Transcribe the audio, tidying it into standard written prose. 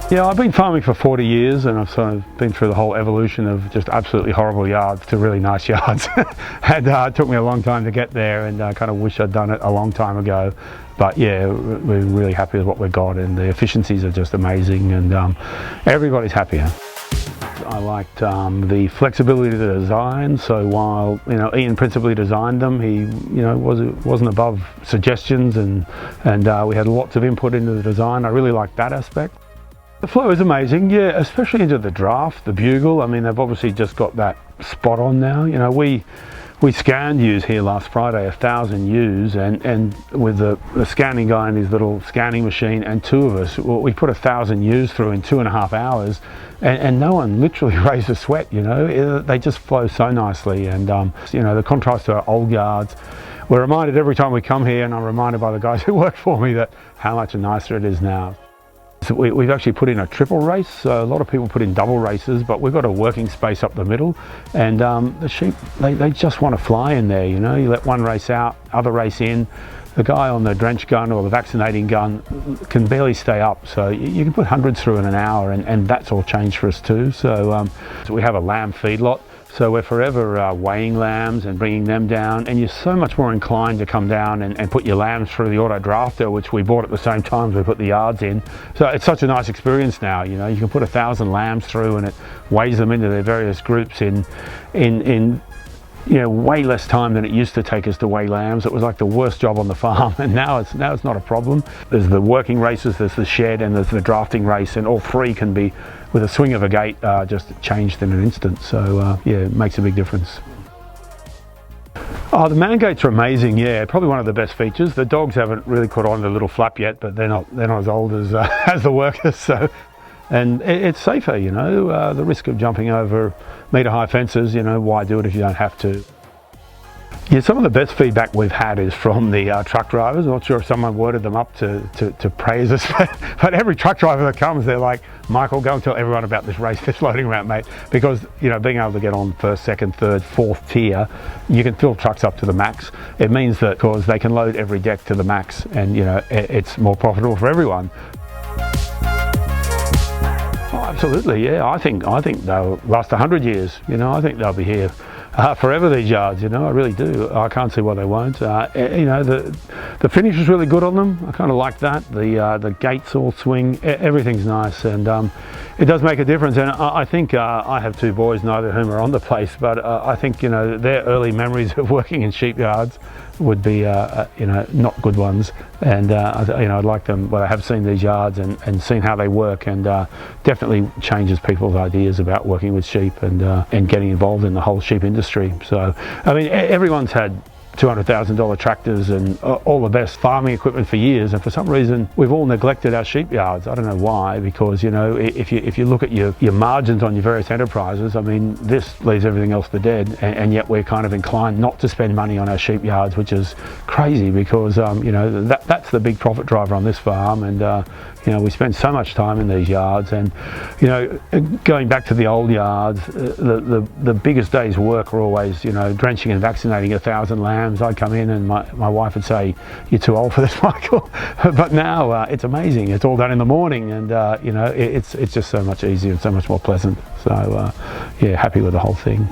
Yeah, I've been farming for 40 years and I've sort of been through the whole evolution of just absolutely horrible yards to really nice yards. And it took me a long time to get there, and I kind of wish I'd done it a long time ago. But yeah, we're really happy with what we've got, and the efficiencies are just amazing, and everybody's happier. I liked the flexibility of the design. So while Ian principally designed them, he wasn't above suggestions, and we had lots of input into the design. I really liked that aspect. The flow is amazing, yeah, especially into the draft, the bugle. I mean, they've obviously just got that spot on now. We scanned ewes here last Friday, 1,000 ewes, and with the scanning guy and his little scanning machine and two of us, we put 1,000 ewes through in 2.5 hours, and no one literally raised a sweat. They just flow so nicely, and the contrast to our old yards. We're reminded every time we come here, and I'm reminded by the guys who work for me, that how much nicer it is now. So we've actually put in a triple race, so a lot of people put in double races, but we've got a working space up the middle, and the sheep, they just want to fly in there. You let one race out, other race in. The guy on the drench gun or the vaccinating gun can barely stay up, so you can put hundreds through in an hour, and that's all changed for us too. So we have a lamb feedlot. So we're forever weighing lambs and bringing them down, and you're so much more inclined to come down and put your lambs through the auto drafter, which we bought at the same time as we put the yards in. So it's such a nice experience now. You can put 1,000 lambs through, and it weighs them into their various groups in way less time than it used to take us to weigh lambs. It was like the worst job on the farm, and now it's not a problem. There's the working races, there's the shed, and there's the drafting race, and all three can be, with a swing of a gate, just changed in an instant. So yeah, it makes a big difference. Oh, the man gates are amazing. Yeah, probably one of the best features. The dogs haven't really caught on to the little flap yet, but they're not as old as as the workers. So, and it's safer. The risk of jumping over metre-high fences. Why do it if you don't have to? Yeah, some of the best feedback we've had is from the truck drivers. I'm not sure if someone worded them up to praise us, but every truck driver that comes, they're like, "Michael, go and tell everyone about this race that's floating around, mate." Because being able to get on first, second, third, fourth tier, you can fill trucks up to the max. It means that because they can load every deck to the max, and it's more profitable for everyone. Oh, absolutely, yeah. I think they'll last 100 years. I think they'll be here forever, these yards. I really do. I can't see why they won't. The finish is really good on them. I kind of like that. The gates all swing. Everything's nice, and it does make a difference. And I think I have two boys, neither of whom are on the place, but I think their early memories of working in sheepyards would be not good ones, and I'd like them. Well, I have seen these yards and seen how they work, and definitely changes people's ideas about working with sheep and getting involved in the whole sheep industry. So I mean, everyone's had $200,000 tractors and all the best farming equipment for years, and for some reason we've all neglected our sheep yards. I don't know why, because if you look at your margins on your various enterprises, I mean, this leaves everything else to dead, and yet we're kind of inclined not to spend money on our sheep yards, which is crazy, because that's the big profit driver on this farm, and we spend so much time in these yards, and going back to the old yards, the biggest days work were always drenching and vaccinating 1,000 lambs. I'd come in and my wife would say, "You're too old for this, Michael." But now it's amazing. It's all done in the morning, and it's just so much easier and so much more pleasant. So yeah, happy with the whole thing.